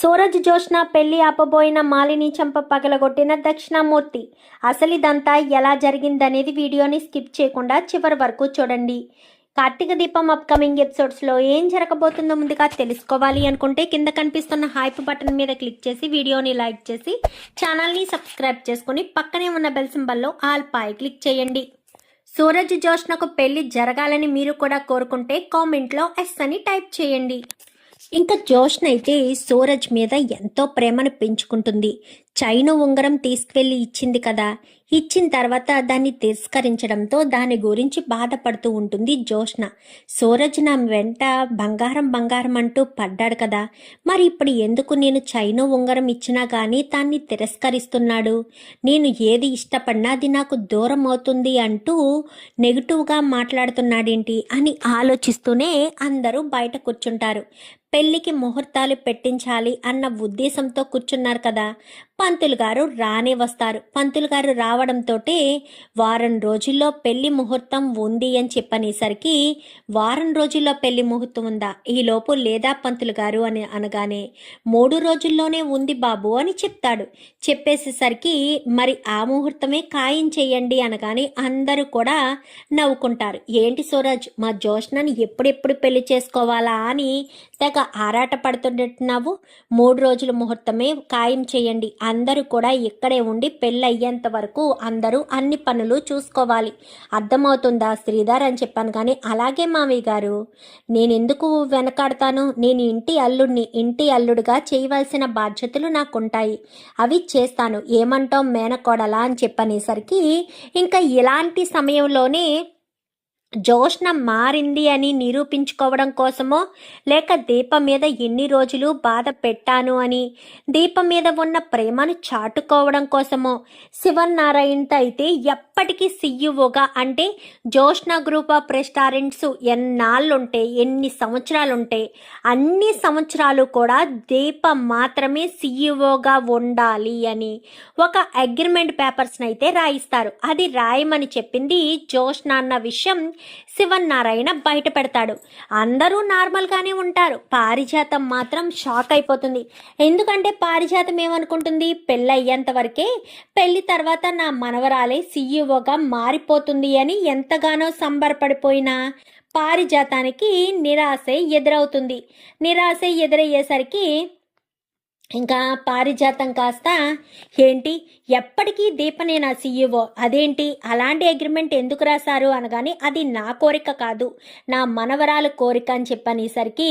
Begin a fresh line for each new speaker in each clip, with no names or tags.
సూరజ్ జోష్న పెళ్లి ఆపబోయిన మాలిని చంప పగలగొట్టిన దక్షిణామూర్తి. అసలు ఇదంతా ఎలా జరిగిందనేది వీడియోని స్కిప్ చేయకుండా చివరి వరకు చూడండి. కార్తీక దీపం అప్కమింగ్ ఎపిసోడ్స్లో ఏం జరగబోతుందో ముందుగా తెలుసుకోవాలి అనుకుంటే కింద కనిపిస్తున్న హైప్ బటన్ మీద క్లిక్ చేసి వీడియోని లైక్ చేసి ఛానల్ని సబ్స్క్రైబ్ చేసుకుని పక్కనే ఉన్న బెల్ సింబల్లో ఆల్ పై క్లిక్ చేయండి. సూరజ్ జోష్నకు పెళ్లి జరగాలని మీరు కూడా కోరుకుంటే కామెంట్లో ఎస్ అని టైప్ చేయండి. ఇంకా జోష్న అయితే సూరజ్ మీద ఎంతో ప్రేమను పెంచుకుంటుంది. చైను ఉంగరం తీసుకువెళ్ళి ఇచ్చింది కదా, ఇచ్చిన తర్వాత దాన్ని తిరస్కరించడంతో దాని గురించి బాధపడుతూ ఉంటుంది జోష్న. సూరజ్ నా వెంట బంగారం బంగారం అంటూ పడ్డాడు కదా, మరి ఇప్పుడు ఎందుకు నేను చైను ఉంగరం ఇచ్చినా కానీ దాన్ని తిరస్కరిస్తున్నాడు? నేను ఏది ఇష్టపడినా అది నాకు దూరం అవుతుంది అంటూ నెగిటివ్గా మాట్లాడుతున్నాడేంటి అని ఆలోచిస్తూనే అందరూ బయట కూర్చుంటారు. పెళ్లికి ముహూర్తాలు పెట్టించాలి అన్న ఉద్దేశంతో కూర్చున్నారు కదా. పంతులు గారు రానే వస్తారు. పంతులు గారు రావడంతో వారం రోజుల్లో పెళ్లి ముహూర్తం ఉంది అని చెప్పనేసరికి, వారం రోజుల్లో పెళ్లి ముహూర్తం ఉందా, ఈలోపు లేదా పంతులు గారు అని అనగానే 3 రోజుల్లోనే ఉంది బాబు అని చెప్తాడు. చెప్పేసేసరికి మరి ఆ ముహూర్తమే ఖాయం చేయండి అనగానే అందరూ కూడా నవ్వుకుంటారు. ఏంటి సూరజ్, మా జోష్నని ఎప్పుడెప్పుడు పెళ్లి చేసుకోవాలా అని తెగ ఆరాట పడుతున్నట్టున్నావు. 3 రోజుల ముహూర్తమే ఖాయం చేయండి, అందరూ కూడా ఇక్కడే ఉండి పెళ్ళి అయ్యేంత వరకు అందరూ అన్ని పనులు చూసుకోవాలి, అర్థమవుతుందా శ్రీధర్ అని చెప్పాను. కానీ అలాగే మావయ్య గారు, నేనెందుకు వెనకాడతాను? నేను ఇంటి అల్లుడుగా చేయవలసిన బాధ్యతలు నాకుంటాయి, అవి చేస్తాను, ఏమంటాం మేనకోడలా అని చెప్పనేసరికి ఇంకా ఇలాంటి సమయంలోనే జోష్న మారింది అని నిరూపించుకోవడం కోసమో, లేక దీపం మీద ఎన్ని రోజులు బాధ పెట్టాను అని దీపం మీద ఉన్న ప్రేమను చాటుకోవడం కోసమో, శివనారాయణతో అయితే ఎప్పటికీ సిఇఓగా అంటే జోష్న గ్రూప్ ఆఫ్ రెస్టారెంట్స్ ఎన్నాళ్ళుంటే ఎన్ని సంవత్సరాలుంటే అన్ని సంవత్సరాలు కూడా దీపం మాత్రమే సిఇఓగా ఉండాలి అని ఒక అగ్రిమెంట్ పేపర్స్ని అయితే రాయిస్తారు. అది రాయమని చెప్పింది జోష్న అన్న విషయం శివనారాయణ బయట పెడతాడు. అందరూ నార్మల్గానే ఉంటారు, పారిజాతం మాత్రం షాక్ అయిపోతుంది. ఎందుకంటే పారిజాతం ఏమనుకుంటుంది, పెళ్ళి అయ్యేంత వరకే, పెళ్లి తర్వాత నా మనవరాలే సిఇఓగా మారిపోతుంది అని ఎంతగానో సంబరపడిపోయినా పారిజాతానికి నిరాశ ఎదురవుతుంది. నిరాశ ఎదురయ్యేసరికి ఇంకా పారిజాతం కాస్త, ఏంటి ఎప్పటికీ దీపనే నా సీఈఓ, అదేంటి అలాంటి అగ్రిమెంట్ ఎందుకు రాశారు అనగానే, అది నా కోరిక కాదు, నా మనవరాలు కోరిక అని చెప్పనేసరికి,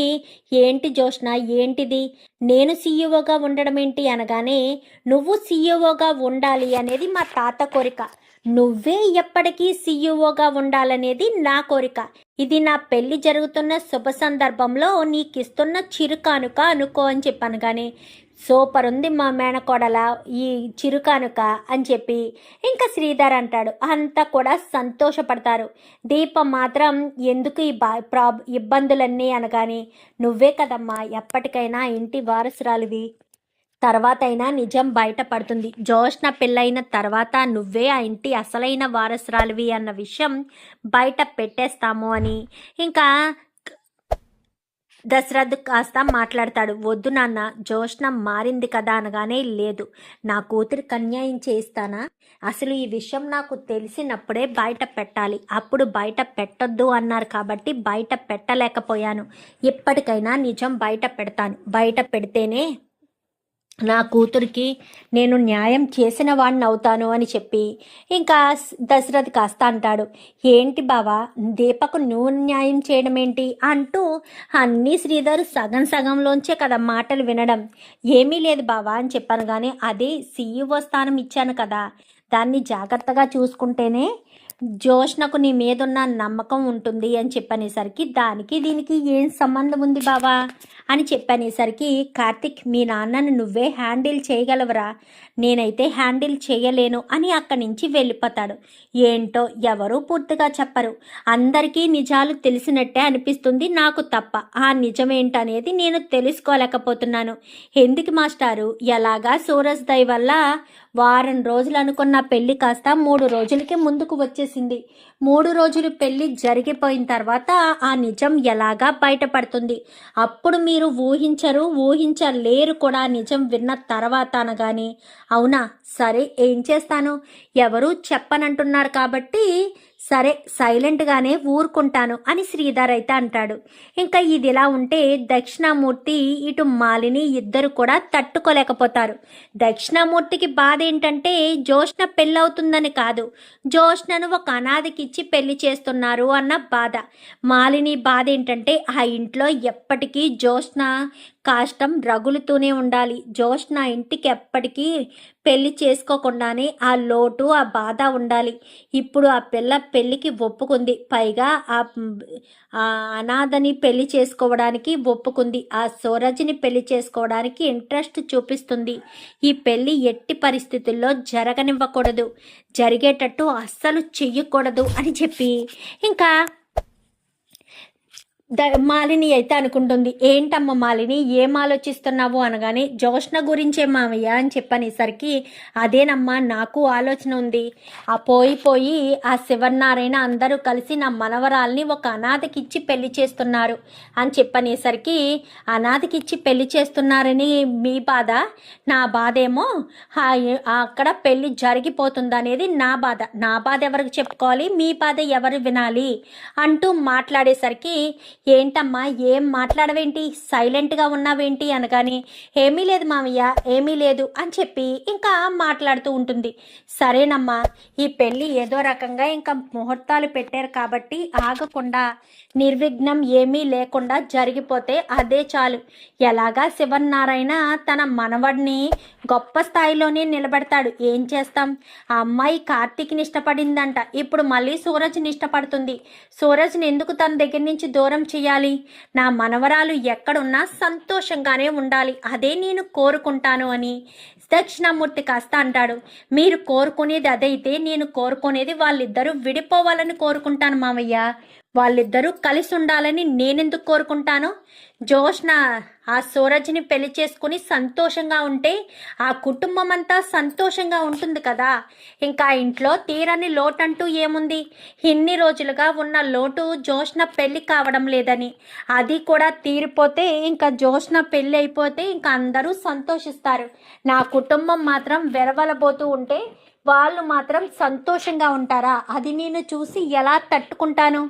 ఏంటి జోష్న ఏంటిది, నేను సీఈఓగా ఉండడం ఏంటి అనగానే, నువ్వు సీఈఓగా ఉండాలి అనేది మా తాత కోరిక, నువ్వే ఎప్పటికీ సీఈఓగా ఉండాలనేది నా కోరిక, ఇది నా పెళ్లి జరుగుతున్న శుభ సందర్భంలో నీకిస్తున్న చిరుకానుక అనుకో అని చెప్పనగానే, సూపర్ ఉంది మా మేనకోడల ఈ చిరుకానుక అని చెప్పి ఇంకా శ్రీధర్ అంటాడు. అంతా కూడా సంతోషపడతారు. దీపం మాత్రం ఎందుకు ఈ ఇబ్బందులన్నీ అనగానే, నువ్వే కదమ్మా ఎప్పటికైనా ఇంటి వారసురాలివి, తర్వాతైనా నిజం బయటపడుతుంది, జోష్న పెళ్ళైన తర్వాత నువ్వే ఆ ఇంటి అసలైన వారసురాలివి అన్న విషయం బయట పెట్టేస్తాము అని ఇంకా దశరథ్ కాస్త మాట్లాడతాడు. వద్దు నాన్న, జోష్న మారింది కదా అనగానే, లేదు నా కూతురికి అన్యాయం చేస్తానా, అసలు ఈ విషయం నాకు తెలిసినప్పుడే బయట పెట్టాలి, అప్పుడు బయట పెట్టొద్దు అన్నారు కాబట్టి బయట పెట్టలేకపోయాను, ఇప్పటికైనా నిజం బయట పెడతాను, బయట పెడితేనే నా కూతురికి నేను న్యాయం చేసిన వాడిని అవుతాను అని చెప్పి ఇంకా దశరథ్ కాస్త అంటాడు. ఏంటి బావా, దీపకు నువ్వు న్యాయం చేయడం ఏంటి అంటూ అన్నీ శ్రీధర్ సగం సగంలోంచే కదా మాటలు వినడం. ఏమీ లేదు బావా అని చెప్పాను, కానీ అదే సీఈఓ స్థానం ఇచ్చాను కదా, దాన్ని జాగ్రత్తగా చూసుకుంటేనే జోష్నకు నీ మీదున్న నమ్మకం ఉంటుంది అని చెప్పనేసరికి, దానికి దీనికి ఏం సంబంధం ఉంది బావా అని చెప్పనేసరికి, కార్తిక్ మీ నాన్నను నువ్వే హ్యాండిల్ చేయగలవరా, నేనైతే హ్యాండిల్ చేయలేను అని అక్కడి నుంచి వెళ్ళిపోతాడు. ఏంటో ఎవరూ పూర్తిగా చెప్పరు, అందరికీ నిజాలు తెలిసినట్టే అనిపిస్తుంది నాకు తప్ప, ఆ నిజమేంటనేది నేను తెలుసుకోలేకపోతున్నాను. ఎందుకు మాస్టారు, ఎలాగా సూరజ్ దయ వల్ల వారం రోజులు అనుకున్న పెళ్లి కాస్త 3 రోజులకి ముందుకు వచ్చేసి తెలిసింది. 3 రోజులు పెళ్లి జరిగిపోయిన తర్వాత ఆ నిజం ఎలాగా బయటపడుతుంది. అప్పుడు మీరు ఊహించలేరు కూడా నిజం విన్న తర్వాత అనగాని, అవునా సరే ఏం చేస్తాను, ఎవరు చెప్పనంటున్నారు కాబట్టి సరే సైలెంట్గానే ఊరుకుంటాను అని శ్రీధర్ అయితే అంటాడు. ఇంకా ఇదిలా ఉంటే దక్షిణామూర్తి ఇటు మాలిని ఇద్దరు కూడా తట్టుకోలేకపోతారు. దక్షిణామూర్తికి బాధ ఏంటంటే జోష్న పెళ్ళవుతుందని కాదు, జోష్నను ఒక అనాథకిచ్చి పెళ్లి చేస్తున్నారు అన్న బాధ. మాలిని బాధ ఏంటంటే ఆ ఇంట్లో ఎప్పటికీ జోష్న కాష్టం రగులుతూనే ఉండాలి. జోష్న ఇంటికి ఎప్పటికీ పెళ్లి చేసుకోకుండానే ఆ లోటు ఆ బాధ ఉండాలి. ఇప్పుడు ఆ పిల్ల పెళ్ళికి ఒప్పుకుంది, పైగా ఆ అనాథని పెళ్లి చేసుకోవడానికి ఒప్పుకుంది, ఆ సూరజ్ని పెళ్లి చేసుకోవడానికి ఇంట్రెస్ట్ చూపిస్తుంది. ఈ పెళ్లి ఎట్టి పరిస్థితుల్లో జరగనివ్వకూడదు, జరిగేటట్టు అస్సలు చెయ్యకూడదు అని చెప్పి ఇంకా మాలిని అయితే అనుకుంటుంది. ఏంటమ్మ మాలిని ఏం ఆలోచిస్తున్నావు అనగానే, జోష్న గురించే మామయ్య అని చెప్పనేసరికి, అదేనమ్మా నాకు ఆలోచన ఉంది. ఆ పోయి ఆ శివనారాయణ అందరూ కలిసి నా మనవరాల్ని ఒక అనాథకిచ్చి పెళ్లి చేస్తున్నారు అని చెప్పనేసరికి, అనాథకిచ్చి పెళ్లి చేస్తున్నారని మీ బాధ, నా బాధ ఏమో అక్కడ పెళ్లి జరిగిపోతుంది అనేది నా బాధ. నా బాధ ఎవరికి చెప్పుకోవాలి, మీ బాధ ఎవరు వినాలి అంటూ మాట్లాడేసరికి, ఏంటమ్మా ఏం మాట్లాడవేంటి, సైలెంట్గా ఉన్నావేంటి అనగాని, ఏమీ లేదు మామయ్య ఏమీ లేదు అని చెప్పి ఇంకా మాట్లాడుతూ ఉంటుంది. సరేనమ్మా ఈ పెళ్ళి ఏదో రకంగా ఇంకా ముహూర్తాలు పెట్టారు కాబట్టి ఆగకుండా నిర్విఘ్నం ఏమీ లేకుండా జరిగిపోతే అదే చాలు. ఎలాగా శివనారాయణ తన మనవడిని గొప్ప స్థాయిలోనే నిలబెడతాడు. ఏం చేస్తాం, ఆ అమ్మాయి కార్తీక్ని ఇష్టపడిందంట, ఇప్పుడు మళ్ళీ సూరజ్ని ఇష్టపడుతుంది. సూరజ్ని ఎందుకు తన దగ్గర నుంచి దూరం చేయాలి, నా మనవరాలు ఎక్కడున్నా సంతోషంగానే ఉండాలి, అదే నేను కోరుకుంటాను అని దక్షిణామూర్తి కాస్త అంటాడు. మీరు కోరుకునేది అదైతే నేను కోరుకునేది వాళ్ళిద్దరూ విడిపోవాలని కోరుకుంటాను మామయ్య. వాళ్ళిద్దరూ కలిసి ఉండాలని నేనెందుకు కోరుకుంటాను. జోష్న ఆ సూరజ్ని పెళ్లి చేసుకుని సంతోషంగా ఉంటే ఆ కుటుంబం అంతా సంతోషంగా ఉంటుంది కదా. ఇంకా ఇంట్లో తీరని లోటు అంటూ ఏముంది, ఇన్ని రోజులుగా ఉన్న లోటు జోష్న పెళ్లి కావడం లేదని, అది కూడా తీరిపోతే ఇంకా జోష్న పెళ్లి అయిపోతే ఇంకా అందరూ సంతోషిస్తారు. నా కుటుంబం మాత్రం వెరవలబోతూ ఉంటే వాళ్ళు మాత్రం సంతోషంగా ఉంటారా, అది నేను చూసి ఎలా తట్టుకుంటాను,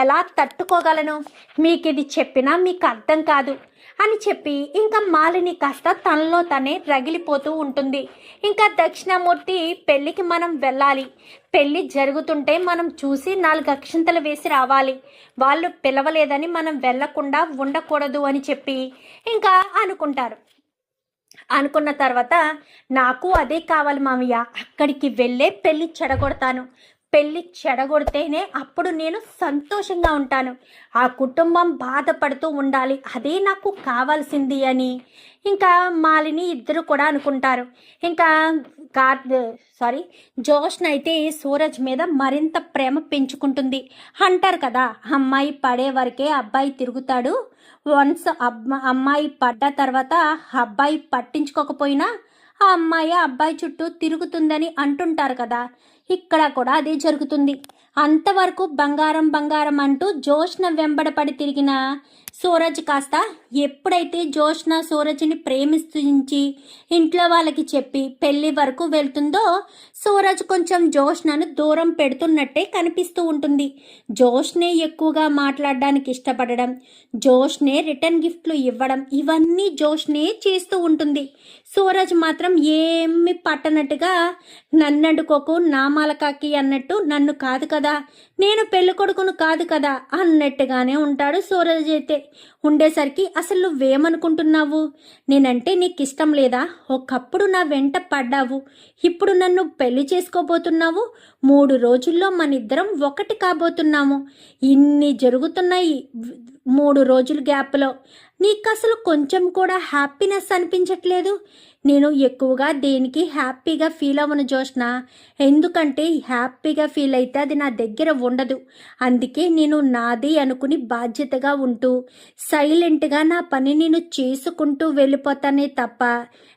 ఎలా తట్టుకోగలను, మీకు ఇది చెప్పినా మీకు అర్థం కాదు అని చెప్పి ఇంకా మాలిని కాస్త తనలో తనే రగిలిపోతూ ఉంటుంది. ఇంకా దక్షిణామూర్తి పెళ్ళికి మనం వెళ్ళాలి, పెళ్ళి జరుగుతుంటే మనం చూసి 4 అక్షింతలు వేసి రావాలి, వాళ్ళు పిలవలేదని మనం వెళ్ళకుండా ఉండకూడదు అని చెప్పి ఇంకా అనుకున్న తర్వాత, నాకు అదే కావాలి మామయ్య, అక్కడికి వెళ్ళే పెళ్ళి చెడగొడతాను, పెళ్ళి చెడగొడితేనే అప్పుడు నేను సంతోషంగా ఉంటాను, ఆ కుటుంబం బాధపడుతూ ఉండాలి, అదే నాకు కావాల్సింది అని ఇంకా మాలిని ఇద్దరు కూడా అనుకుంటారు. ఇంకా జోష్న అయితే సూరజ్ మీద మరింత ప్రేమ పెంచుకుంటుంది. అంటారు కదా, అమ్మాయి పడే వరకే అబ్బాయి తిరుగుతాడు, వన్స్ అమ్మాయి పడ్డ తర్వాత అబ్బాయి పట్టించుకోకపోయినా ఆ అమ్మాయి అబ్బాయి చుట్టూ తిరుగుతుందని అంటుంటారు కదా. ఇక్కడ కూడా అదే జరుగుతుంది. అంతవరకు బంగారం బంగారం అంటూ జోష్న వెంబడపడి తిరిగిన సూరజ్ కాస్త ఎప్పుడైతే జోష్న సూరజ్ని ప్రేమిస్తుంది ఇంట్లో వాళ్ళకి చెప్పి పెళ్లి వరకు వెళ్తుందో, సూరజ్ కొంచెం జోష్నను దూరం పెడుతున్నట్టే కనిపిస్తూ ఉంటుంది. జోష్నే ఎక్కువగా మాట్లాడడానికి ఇష్టపడడం, జోష్నే రిటర్న్ గిఫ్ట్లు ఇవ్వడం, ఇవన్నీ జోష్నే చేస్తూ ఉంటుంది. సూరజ్ మాత్రం ఏమి పట్టనట్టుగా నన్నడుకోకు నామాలకాకి అన్నట్టు, నన్ను కాదు కదా, నేను పెళ్లి కొడుకును కాదు కదా అన్నట్టుగానే ఉంటాడు. సూరజ్ అయితే ఉండేసరికి, అసలు నువ్వేమనుకుంటున్నావు, నేనంటే నీకు ఇష్టం లేదా, ఒకప్పుడు నా వెంట పడ్డావు, ఇప్పుడు నన్ను పెళ్లి చేసుకోబోతున్నావు, 3 రోజుల్లో మనిద్దరం ఒకటి కాబోతున్నాము, ఇన్ని జరుగుతున్నాయి 3 రోజుల గ్యాప్లో, నీకు అసలు కొంచెం కూడా హ్యాపీనెస్ అనిపించట్లేదు? నేను ఎక్కువగా దేనికి హ్యాపీగా ఫీల్ అవ్వను జోష్న. ఎందుకంటే హ్యాపీగా ఫీల్ అయితే అది నా దగ్గర ఉండదు. అందుకే నేను నాది అనుకుని బాధ్యతగా ఉంటూ సైలెంట్గా నా పని నేను చేసుకుంటూ వెళ్ళిపోతానే తప్ప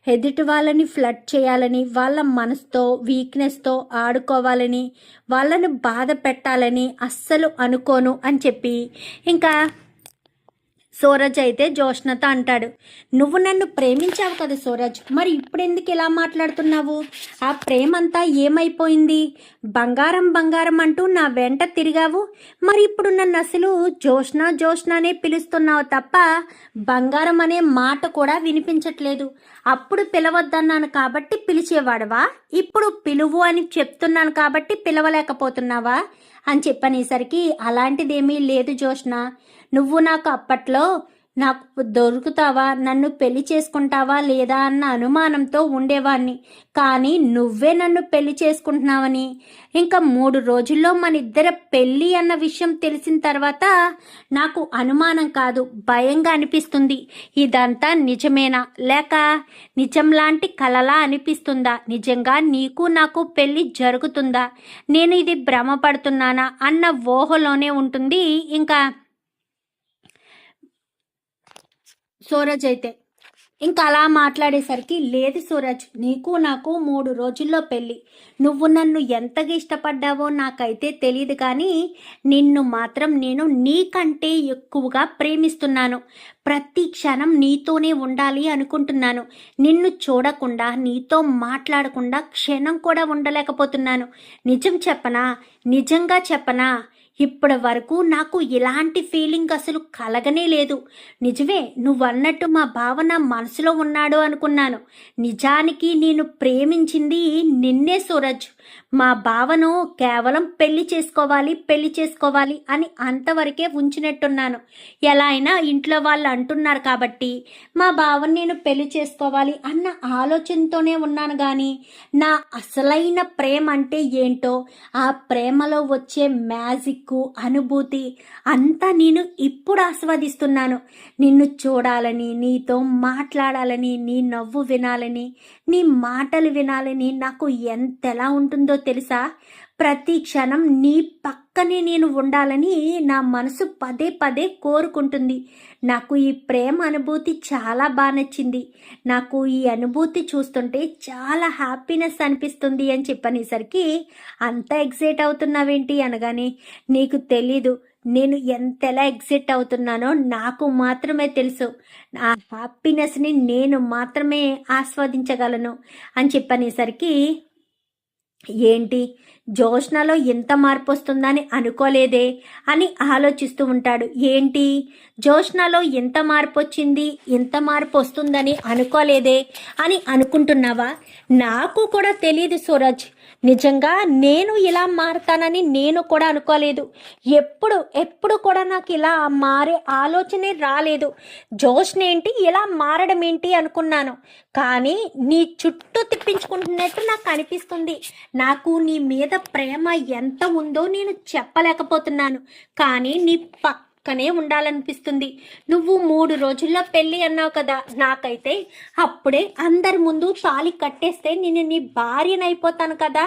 ఎదుటి వాళ్ళని ఫ్లడ్ చేయాలని, వాళ్ళ మనసుతో వీక్నెస్తో ఆడుకోవాలని, వాళ్ళను బాధ పెట్టాలని అస్సలు అనుకోను అని చెప్పి ఇంకా సూరజ్ అయితే జోష్నతో అంటాడు, నువ్వు నన్ను ప్రేమించావు కదా సూరజ్, మరి ఇప్పుడు ఎందుకు ఇలా మాట్లాడుతున్నావు? ఆ ప్రేమంతా ఏమైపోయింది? బంగారం బంగారం అంటూ నా వెంట తిరిగావు, మరి ఇప్పుడు నన్ను అసలు జోష్నా జోష్నానే పిలుస్తున్నావు తప్ప బంగారం అనే మాట కూడా వినిపించట్లేదు. అప్పుడు పిలవద్దన్నాను కాబట్టి పిలిచేవాడవా? ఇప్పుడు పిలువు అని చెప్తున్నాను కాబట్టి పిలవలేకపోతున్నావా అని చెప్పనేసరికి, అలాంటిదేమీ లేదు జోష్న. నువ్వు నాకు అప్పట్లో నాకు దొరుకుతావా, నన్ను పెళ్లి చేసుకుంటావా లేదా అన్న అనుమానంతో ఉండేవాణ్ణి. కానీ నువ్వే నన్ను పెళ్లి చేసుకుంటున్నావని, ఇంకా 3 రోజుల్లో మన ఇద్దరి పెళ్ళి అన్న విషయం తెలిసిన తర్వాత నాకు అనుమానం కాదు, భయంగా అనిపిస్తుంది. ఇదంతా నిజమేనా లేక నిజం లాంటి కలలా అనిపిస్తుందా? నిజంగా నీకు నాకు పెళ్ళి జరుగుతుందా? నేను ఇది భ్రమపడుతున్నానా అన్న ఊహలోనే ఉంటుంది ఇంకా సూరజ్ అయితే. ఇంకా అలా మాట్లాడేసరికి, లేదు సూరజ్, నీకు నాకు 3 రోజుల్లో పెళ్ళి. నువ్వు నన్ను ఎంతగా ఇష్టపడ్డావో నాకైతే తెలియదు, కానీ నిన్ను మాత్రం నేను నీకంటే ఎక్కువగా ప్రేమిస్తున్నాను. ప్రతి క్షణం నీతోనే ఉండాలి అనుకుంటున్నాను. నిన్ను చూడకుండా, నీతో మాట్లాడకుండా క్షణం కూడా ఉండలేకపోతున్నాను. నిజం చెప్పనా? నిజంగా చెప్పనా? ఇప్పటి వరకు నాకు ఇలాంటి ఫీలింగ్ అసలు కలగనే లేదు. నిజమే, నువ్వన్నట్టు మా బావ నా మనసులో ఉన్నాడు అనుకున్నాను. నిజానికి నేను ప్రేమించింది నిన్నే సూరజ్. మా బావను కేవలం పెళ్లి చేసుకోవాలి అని అంతవరకే ఉంచినట్టున్నాను. ఎలా అయినా ఇంట్లో వాళ్ళు అంటున్నారు కాబట్టి మా బావని నేను పెళ్లి చేసుకోవాలి అన్న ఆలోచనతోనే ఉన్నాను. కానీ నా అసలైన ప్రేమ అంటే ఏంటో, ఆ ప్రేమలో వచ్చే మ్యాజిక్, అనుభూతి అంతా నేను ఇప్పుడు ఆస్వాదిస్తున్నాను. నిన్ను చూడాలని, నీతో మాట్లాడాలని, నీ నవ్వు వినాలని, నీ మాటలు వినాలని నాకు ఎంతలా ఉంటుందో తెలుసా? ప్రతి క్షణం నీ పక్కనే నేను ఉండాలని నా మనసు పదే పదే కోరుకుంటుంది. నాకు ఈ ప్రేమ అనుభూతి చాలా బాగా నచ్చింది. నాకు ఈ అనుభూతి చూస్తుంటే చాలా హ్యాపీనెస్ అనిపిస్తుంది అని చెప్పనేసరికి, అంత ఎగ్జైట్ అవుతున్నావేంటి అనగానే, నీకు తెలీదు నేను ఎంతలా ఎగ్జైట్ అవుతున్నానో నాకు మాత్రమే తెలుసు. ఆ హ్యాపీనెస్ని నేను మాత్రమే ఆస్వాదించగలను అని చెప్పనేసరికి, ఏంటి జోష్నలో ఎంత మార్పు వస్తుందని అనుకోలేదే అని ఆలోచిస్తూ ఉంటాడు. ఏంటి జోష్నలో ఎంత మార్పు వచ్చింది, ఎంత మార్పు వస్తుందని అనుకోలేదే అని అనుకుంటున్నావా? నాకు కూడా తెలియదు సూరజ్. నిజంగా నేను ఇలా మారుతానని నేను కూడా అనుకోలేదు. ఎప్పుడు కూడా నాకు ఇలా మారే ఆలోచనే రాలేదు. జోష్న ఏంటి ఇలా మారడం ఏంటి అనుకున్నాను. కానీ నీ చుట్టూ తిప్పించుకుంటున్నట్టు నాకు అనిపిస్తుంది. నాకు నీ మీద ప్రేమ ఎంత ఉందో నేను చెప్పలేకపోతున్నాను. కానీ నీ పక్కనే ఉండాలనిపిస్తుంది. నువ్వు 3 రోజుల్లో పెళ్ళి అన్నావు కదా, నాకైతే అప్పుడే అందరి ముందు తాళి కట్టేస్తే నేను నీ భార్యనైపోతాను కదా.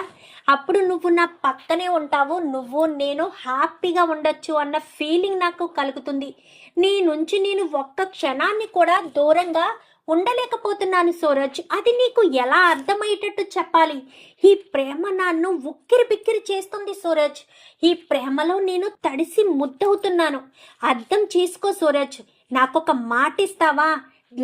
అప్పుడు నువ్వు నా పక్కనే ఉంటావు, నువ్వు నేను హ్యాపీగా ఉండొచ్చు అన్న ఫీలింగ్ నాకు కలుగుతుంది. నీ నుంచి నేను ఒక్క క్షణాన్ని కూడా దూరంగా ఉండలేకపోతున్నాను సూరజ్. అది నీకు ఎలా అర్థమయ్యేటట్టు చెప్పాలి? ఈ ప్రేమ నన్ను ఉక్కిరి బిక్కిరి చేస్తుంది సూరజ్. ఈ ప్రేమలో నేను తడిసి ముద్దవుతున్నాను. అర్థం చేసుకో సూరజ్. నాకొక మాట ఇస్తావా?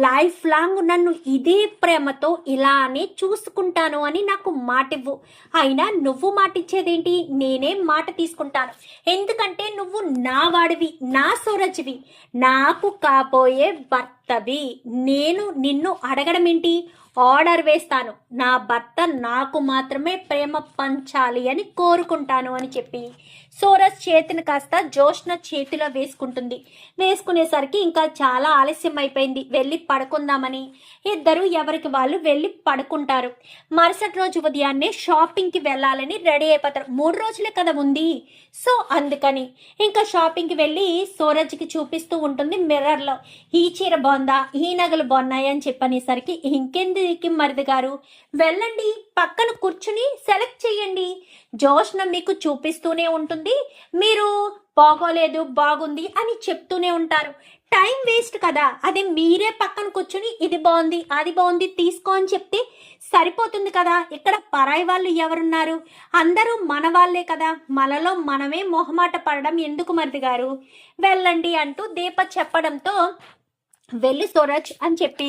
లైఫ్ లాంగ్ నన్ను ఇదే ప్రేమతో ఇలానే చూసుకుంటాను అని నాకు మాటివ్వు. అయినా నువ్వు మాటిచ్చేదేంటి? నేనే మాట తీసుకుంటాను. ఎందుకంటే నువ్వు నా వాడివి, నా సూరజ్వి, నాకు కాబోయే భర్తవి. నేను నిన్ను అడగడం ఏంటి? ఆర్డర్ వేస్తాను, నా భర్త నాకు మాత్రమే ప్రేమ పంచాలి అని కోరుకుంటాను అని చెప్పి సూరజ్ చేతిని కాస్త జోష్న చేతిలో వేసుకుంటుంది. వేసుకునేసరికి ఇంకా చాలా ఆలస్యం అయిపోయింది, వెళ్ళి పడుకుందామని ఇద్దరు ఎవరికి వాళ్ళు వెళ్ళి పడుకుంటారు. మరుసటి రోజు ఉదయాన్నే షాపింగ్కి వెళ్ళాలని రెడీ అయిపోతారు. 3 రోజులే కదా ఉంది, సో అందుకని ఇంకా షాపింగ్కి వెళ్ళి సూరజ్కి చూపిస్తూ ఉంటుంది మిర్రర్లో. ఈ చీర బాగుందా, ఈ నగలు బాగున్నాయి అని చెప్పనేసరికి ఇంకెందుకు మరిది గారు, వెళ్ళండి పక్కన కూర్చుని సెలెక్ట్ చేయండి, జోష్న మీకు చూపిస్తూనే ఉంటుంది, మీరు బాగోలేదు బాగుంది అని చెప్తూనే ఉంటారు. టైం వేస్ట్ కదా, అదే మీరే పక్కన కూర్చుని ఇది బాగుంది అది బాగుంది తీసుకో అని చెప్తే సరిపోతుంది కదా. ఇక్కడ పరాయి వాళ్ళు ఎవరున్నారు, అందరూ మన వాళ్ళే కదా, మనలో మనమే మొహమాట పడడం ఎందుకు మరిది గారు, వెళ్ళండి అంటూ దీప చెప్పడంతో వెళ్ళి సూరజ్ అని చెప్పి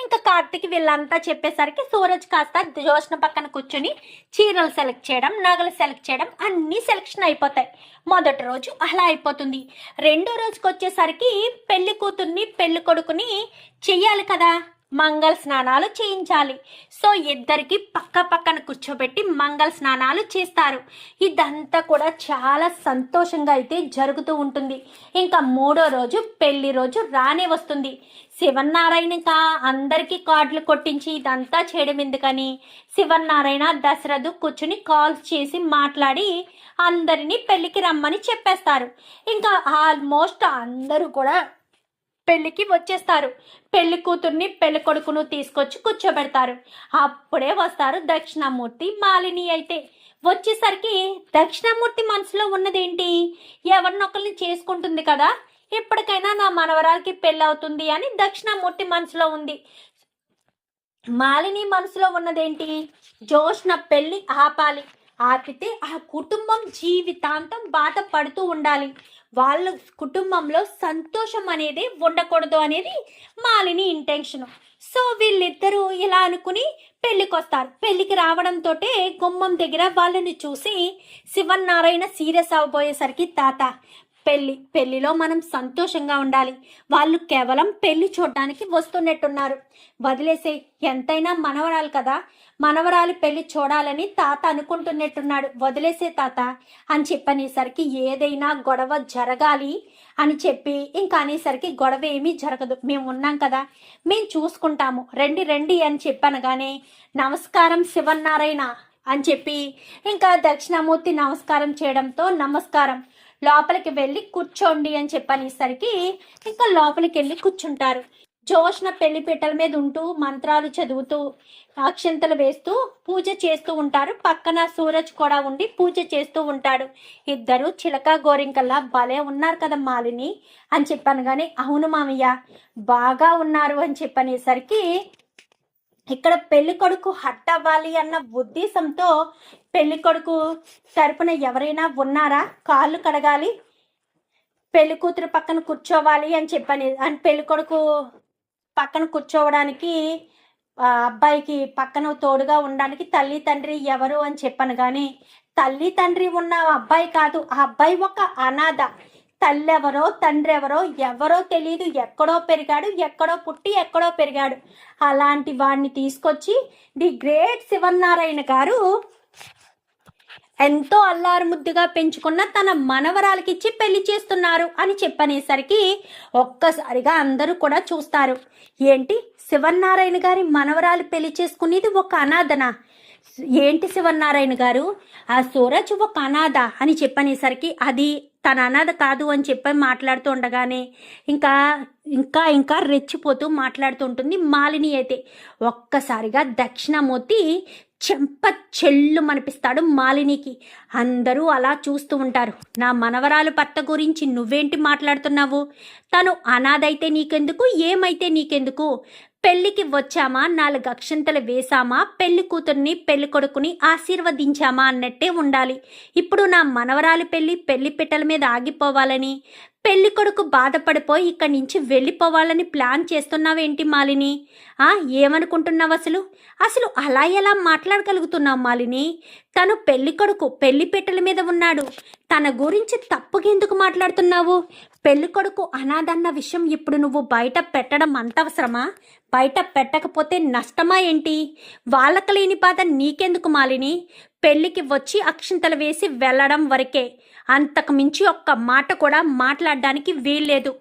ఇంకా కార్తిక్ వీళ్ళంతా చెప్పేసరికి సూరజ్ కాస్త జోష్న పక్కన కూర్చొని చీరలు సెలెక్ట్ చేయడం, నగలు సెలెక్ట్ చేయడం అన్నీ సెలెక్షన్ అయిపోతాయి. మొదటి రోజు అలా అయిపోతుంది. రెండో రోజుకి వచ్చేసరికి పెళ్లి కూతుర్ని పెళ్లి కొడుకుని చెయ్యాలి కదా, మంగళ స్నానాలు చేయించాలి. సో ఇద్దరికి పక్క పక్కన కూర్చోబెట్టి మంగళ స్నానాలు చేస్తారు. ఇదంతా కూడా చాలా సంతోషంగా అయితే జరుగుతూ ఉంటుంది. ఇంకా 3వ రోజు పెళ్లి రోజు రానే వస్తుంది. శివనారాయణక అందరికీ కార్డులు కొట్టించి ఇదంతా చేయడం ఎందుకని శివనారాయణ దశరథు కూర్చుని కాల్స్ చేసి మాట్లాడి అందరినీ పెళ్లికి రమ్మని చెప్పేస్తారు. ఇంకా ఆల్మోస్ట్ అందరూ కూడా పెళ్లికి వచ్చేస్తారు. పెళ్లి కూతుర్ని పెళ్లి కొడుకును తీసుకొచ్చి కూర్చోబెడతారు. అప్పుడే వస్తారు దక్షిణామూర్తి మాలిని. అయితే వచ్చేసరికి దక్షిణామూర్తి మనసులో ఉన్నదేంటి, ఎవరినొకరిని చేసుకుంటుంది కదా, ఇప్పటికైనా నా మనవరాలకి పెళ్ళి అవుతుంది అని దక్షిణామూర్తి మనసులో ఉంది. మాలిని మనసులో ఉన్నదేంటి, జోష్న పెళ్లి ఆపాలి, ఆపితే ఆ కుటుంబం జీవితాంతం బాధపడుతూ ఉండాలి, వాళ్ళ కుటుంబంలో సంతోషం అనేది ఉండకూడదు అనేది మాలిని ఇంటెన్షన్. సో వీళ్ళిద్దరూ ఇలా అనుకుని పెళ్లికి వస్తారు. పెళ్లికి రావడంతో గుమ్మం దగ్గర వాళ్ళని చూసి శివనారాయణ సీరియస్ అవ్వబోయేసరికి తాత పెళ్లిలో మనం సంతోషంగా ఉండాలి, వాళ్ళు కేవలం పెళ్లి చూడడానికి వస్తున్నట్టున్నారు, వదిలేసే, ఎంతైనా మనవరాలు కదా, మనవరాలు పెళ్లి చూడాలని తాత అనుకుంటున్నట్టున్నాడు, వదిలేసే తాత అని చెప్పనేసరికి ఏదైనా గొడవ జరగాలి అని చెప్పి ఇంకా అనేసరికి గొడవ ఏమీ జరగదు, మేము ఉన్నాం కదా, మేము చూసుకుంటాము, రండి రండి అని చెప్పనగానే నమస్కారం శివనారాయణ అని చెప్పి ఇంకా దక్షిణామూర్తి నమస్కారం చేయడంతో నమస్కారం, లోపలికి వెళ్ళి కూర్చోండి అని చెప్పనేసరికి ఇంకా లోపలికి వెళ్ళి కూర్చుంటారు. జోష్న పెళ్లిపీటల మీద ఉంటూ మంత్రాలు చదువుతూ అక్షంతలు వేస్తూ పూజ చేస్తూ ఉంటారు. పక్కన సూరజ్ కూడా ఉండి పూజ చేస్తూ ఉంటాడు. ఇద్దరు చిలక గోరింకల్లా భలే ఉన్నారు కదా మాలిని అని చెప్పాను. కానీ అవును మామయ్య బాగా ఉన్నారు అని చెప్పనేసరికి ఇక్కడ పెళ్లి కొడుకు హట్ అవ్వాలి అన్న ఉద్దేశంతో పెళ్లి కొడుకు తరపున ఎవరైనా ఉన్నారా, కాళ్ళు కడగాలి, పెళ్లి కూతురు పక్కన కూర్చోవాలి అని చెప్పని పెళ్లి కొడుకు పక్కన కూర్చోవడానికి అబ్బాయికి పక్కన తోడుగా ఉండడానికి తల్లి తండ్రి ఎవరు అని చెప్పను. కానీ తల్లి తండ్రి ఉన్న అబ్బాయి కాదు, ఆ అబ్బాయి ఒక అనాథ, తల్లి ఎవరో తండ్రి ఎవరో తెలియదు, ఎక్కడో పెరిగాడు, ఎక్కడో పుట్టి ఎక్కడో పెరిగాడు, అలాంటి వాడిని తీసుకొచ్చి ది గ్రేట్ శివనారాయణ గారు ఎంతో అల్లారు ముద్దుగా పెంచుకున్న తన మనవరాలకిచ్చి పెళ్లి చేస్తున్నారు అని చెప్పనేసరికి ఒక్కసారిగా అందరూ కూడా చూస్తారు. ఏంటి శివనారాయణ గారి మనవరాలు పెళ్లి చేసుకునేది ఒక అనాథన, ఏంటి శివనారాయణ గారు ఆ సూరజ్ ఒక అనాథ అని చెప్పనేసరికి అది తన అనాథ కాదు అని చెప్పి మాట్లాడుతూ ఉండగానే ఇంకా ఇంకా ఇంకా రెచ్చిపోతూ మాట్లాడుతూ ఉంటుంది మాలిని. అయితే ఒక్కసారిగా దక్షిణామూర్తి చెంప చెల్లు మనిపిస్తాడు మాలినికి. అందరూ అలా చూస్తూ ఉంటారు. నా మనవరాలు భర్త గురించి నువ్వేంటి మాట్లాడుతున్నావు, తను అనాథైతే నీకెందుకు, ఏమైతే నీకెందుకు, పెళ్లికి వచ్చామా, 4 అక్షంతలు వేసామా, పెళ్లి కూతుర్ని పెళ్లి కొడుకుని ఆశీర్వదించామా అన్నట్టే ఉండాలి. ఇప్పుడు నా మనవరాలి పెళ్లి పిట్టల మీద ఆగిపోవాలని, పెళ్లి కొడుకు బాధపడిపోయి ఇక్కడి నుంచి వెళ్ళిపోవాలని ప్లాన్ చేస్తున్నావేంటి మాలిని? ఏమనుకుంటున్నావు అసలు అలా ఎలా మాట్లాడగలుగుతున్నావు మాలిని? తను పెళ్లి కొడుకు పెళ్లి పెట్టెల మీద ఉన్నాడు, తన గురించి తప్పుగా ఎందుకు మాట్లాడుతున్నావు? పెళ్లి కొడుకు అనాథన్న విషయం ఇప్పుడు నువ్వు బయట పెట్టడం అంత అవసరమా? బయట పెట్టకపోతే నష్టమా ఏంటి? వాళ్ళకి లేని బాధ నీకెందుకు మాలిని? పెళ్లికి వచ్చి అక్షింతలు వేసి వెళ్ళడం వరకే, అంతకు మించి ఒక్క మాట కూడా మాట్లాడడానికి వీల్లేదు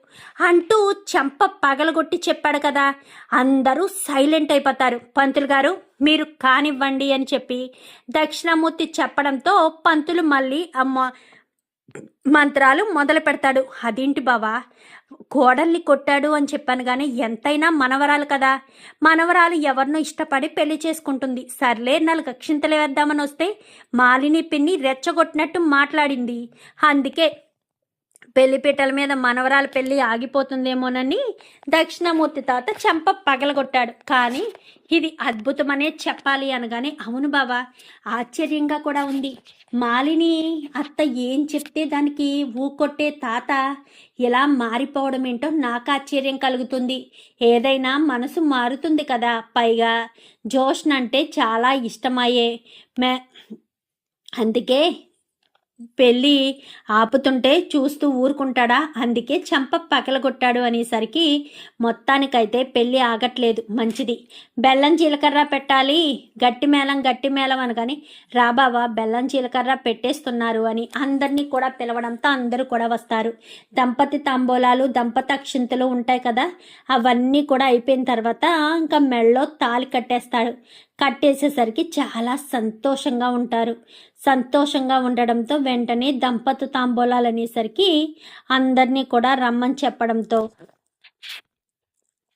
అంటూ చెంప పగలగొట్టి చెప్పాడు కదా. అందరూ సైలెంట్ అయిపోతారు. పంతులు గారు మీరు కానివ్వండి అని చెప్పి దక్షిణామూర్తి చెప్పడంతో పంతులు మళ్ళీ మంత్రాలు మొదలు పెడతాడు. అదేంటి బావా, కోడల్ని కొట్టాడు అని చెప్పాను కానీ ఎంతైనా మనవరాలు కదా, మనవరాలు ఎవరినో ఇష్టపడి పెళ్లి చేసుకుంటుంది. సర్లే 4 అక్షింతలు వేద్దామని వస్తే మాలిని పిన్ని రెచ్చగొట్టినట్టు మాట్లాడింది. అందుకే పెళ్లిపీటల మీద మనవరాల పెళ్లి ఆగిపోతుందేమోనని దక్షిణామూర్తి తాత చెంప పగలగొట్టాడు. కానీ ఇది అద్భుతమనే చెప్పాలి అనగానే అవును బాబా, ఆశ్చర్యంగా కూడా ఉంది. మాలిని అత్త ఏం చెప్తే దానికి ఊకొట్టే తాత ఇలా మారిపోవడం ఏంటో నాకు ఆశ్చర్యం కలుగుతుంది. ఏదైనా మనసు మారుతుంది కదా. పైగా జోష్న అంటే చాలా ఇష్టమయ్యే అందుకే పెళ్ళి ఆపుతుంటే చూస్తూ ఊరుకుంటాడా, అందుకే చెంప పగలగొట్టాడు అనేసరికి మొత్తానికైతే పెళ్ళి ఆగట్లేదు. మంచిది, బెల్లం జీలకర్ర పెట్టాలి, గట్టి మేళం అనగాని రాబావా బెల్లం జీలకర్ర పెట్టేస్తున్నారు అని అందరినీ కూడా పిలవడంతో అందరూ కూడా వస్తారు. దంపతి తాంబూలాలు, దంపతి అక్షింతలు ఉంటాయి కదా, అవన్నీ కూడా అయిపోయిన తర్వాత ఇంకా మెళ్ళలో తాళి కట్టేస్తాడు. కట్టేసేసరికి చాలా సంతోషంగా ఉంటారు. సంతోషంగా ఉండడంతో వెంటనే దంపతి తాంబూలాలు అనేసరికి అందరినీ కూడా రమ్మని చెప్పడంతో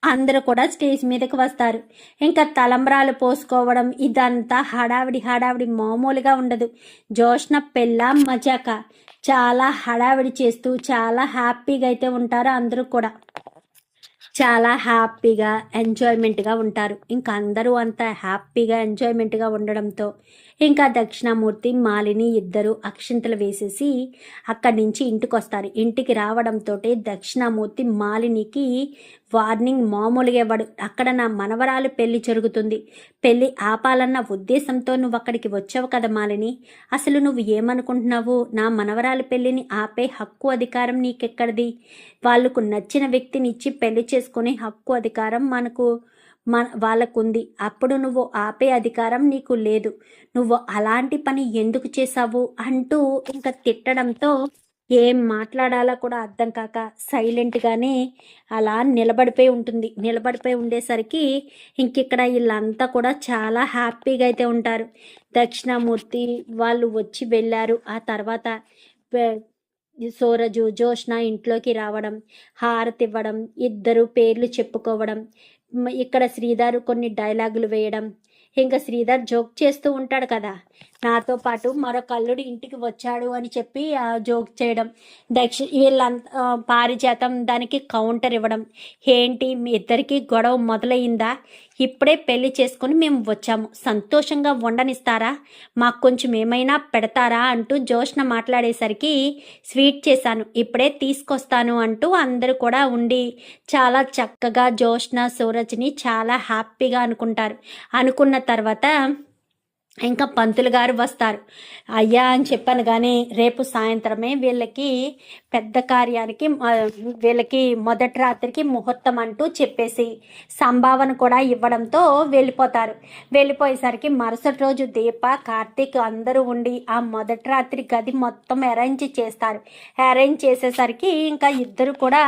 అందరూ కూడా స్టేజ్ మీదకి వస్తారు. ఇంకా తలంబ్రాలు పోసుకోవడం ఇదంతా హడావిడి మామూలుగా ఉండదు. జోష్న పెళ్ళ మజాక చాలా హడావిడి చేస్తూ చాలా హ్యాపీగా అయితే ఉంటారు. అందరూ కూడా చాలా హ్యాపీగా ఎంజాయ్మెంట్గా ఉంటారు. ఇంకా అందరూ అంతా హ్యాపీగా ఎంజాయ్మెంట్గా ఉండడంతో ఇంకా దక్షిణామూర్తి మాలిని ఇద్దరు అక్షింతలు వేసేసి అక్కడి నుంచి ఇంటికి వస్తారు. ఇంటికి రావడంతో దక్షిణామూర్తి మాలినికి వార్నింగ్ మామూలుగా ఇవ్వడు. అక్కడ నా మనవరాలు పెళ్లి జరుగుతుంది, పెళ్లి ఆపాలన్న ఉద్దేశంతో నువ్వు అక్కడికి వచ్చావు కదా మాలిని, అసలు నువ్వు ఏమనుకుంటున్నావు? నా మనవరాలు పెళ్లిని ఆపే హక్కు అధికారం నీకెక్కడిది? వాళ్ళకు నచ్చిన వ్యక్తిని ఇచ్చి పెళ్లి చేసుకునే హక్కు అధికారం వాళ్ళకుంది. అప్పుడు నువ్వు ఆపే అధికారం నీకు లేదు. నువ్వు అలాంటి పని ఎందుకు చేశావు అంటూ ఇంకా తిట్టడంతో ఏం మాట్లాడాలో కూడా అర్థం కాక సైలెంట్గానే అలా నిలబడిపోయి ఉండేసరికి ఇంకిక్కడ వీళ్ళంతా కూడా చాలా హ్యాపీగా అయితే ఉంటారు. దక్షిణామూర్తి వాళ్ళు వచ్చి వెళ్ళారు. ఆ తర్వాత సూరజు జోష్న ఇంట్లోకి రావడం, హారతి ఇవ్వడం, ఇద్దరు పేర్లు చెప్పుకోవడం, ఇక్కడ శ్రీధర్ కొన్ని డైలాగులు వేయడం, ఇంకా శ్రీధర్ జోక్ చేస్తూ ఉంటాడు కదా, నాతో పాటు మరొక అల్లుడు ఇంటికి వచ్చాడు అని చెప్పి జోక్ చేయడం, వీళ్ళంతా పారిజాతం దానికి కౌంటర్ ఇవ్వడం. ఏంటి మీ ఇద్దరికి గొడవ మొదలయ్యిందా? ఇప్పుడే పెళ్లి చేసుకుని మేము వచ్చాము, సంతోషంగా ఉండనిస్తారా? మాకు కొంచెం ఏమైనా పెడతారా అంటూ జోష్న మాట్లాడేసరికి స్వీట్ చేశాను, ఇప్పుడే తీసుకొస్తాను అంటూ అందరూ కూడా ఉండి చాలా చక్కగా జోష్న సూరజ్ని చాలా హ్యాపీగా అనుకున్న తర్వాత ఇంకా పంతులు గారు వస్తారు. అయ్యా అని చెప్పాను కానీ రేపు సాయంత్రమే వీళ్ళకి పెద్ద కార్యానికి వీళ్ళకి మొదటి రాత్రికి ముహూర్తం అంటూ చెప్పేసి సంభావన కూడా ఇవ్వడంతో వెళ్ళిపోయేసరికి మరుసటి రోజు దీప కార్తీక్ అందరూ ఉండి ఆ మొదటి రాత్రి గది మొత్తం అరేంజ్ చేస్తారు. అరేంజ్ చేసేసరికి ఇంకా ఇద్దరు కూడా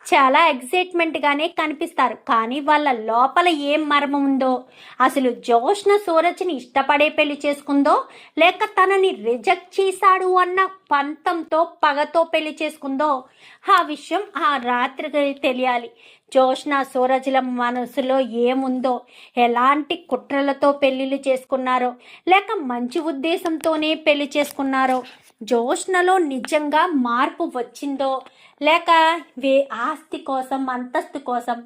చాలా ఎగ్జైట్మెంట్గానే కనిపిస్తారు. కానీ వాళ్ళ లోపల ఏం మర్మం ఉందో, అసలు జోష్న సూరజ్ని ఇష్టపడే పెళ్లి చేసుకుందో లేక తనని రిజెక్ట్ చేశాడు అన్న పంతంతో పగతో పెళ్లి చేసుకుందో ఆ విషయం ఆ రాత్రికి తెలియాలి. జోష్న సూరజ్ల మనసులో ఏముందో, ఎలాంటి కుట్రలతో పెళ్లిళ్ళు చేసుకున్నారో లేక మంచి ఉద్దేశంతోనే పెళ్లి చేసుకున్నారో, జోష్నలో నిజంగా మార్పు వచ్చిందో లేక ఆస్తి కోసం అంతస్తు కోసం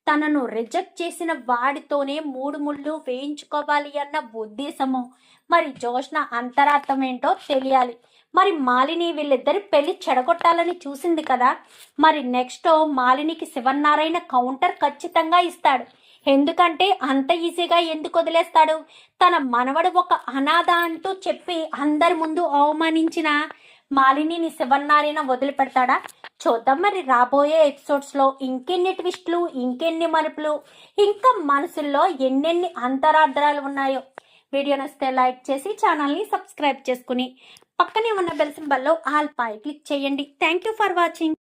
తనను రిజెక్ట్ చేసిన వాడితోనే 3 ముళ్ళు వేయించుకోవాలి అన్న ఉద్దేశము, మరి జోష్న అంతరార్థం ఏంటో తెలియాలి. మరి మాలిని వీళ్ళిద్దరి పెళ్లి చెడగొట్టాలని చూసింది కదా, మరి నెక్స్ట్ మాలినికి శివనారాయణ కౌంటర్ ఖచ్చితంగా ఇస్తాడు. ఎందుకంటే అంత ఈజీగా ఎందుకు వదిలేస్తాడు? తన మనవడు ఒక అనాథ అంటూ చెప్పి అందరి ముందు అవమానించిన మాలినిని శివన్నారిన వదిలిపెడతాడా? చూద్దాం మరి రాబోయే ఎపిసోడ్స్లో ఇంకెన్ని ట్విస్టులు, ఇంకెన్ని మలుపులు, ఇంకా మనసుల్లో ఎన్నెన్ని అంతరార్థాలు ఉన్నాయో. వీడియో నచ్చితే లైక్ చేసి ఛానల్ని సబ్స్క్రైబ్ చేసుకుని పక్కనే ఉన్న బెల్ సింబల్లో ఆల్ పై క్లిక్ చేయండి. Thank you for watching.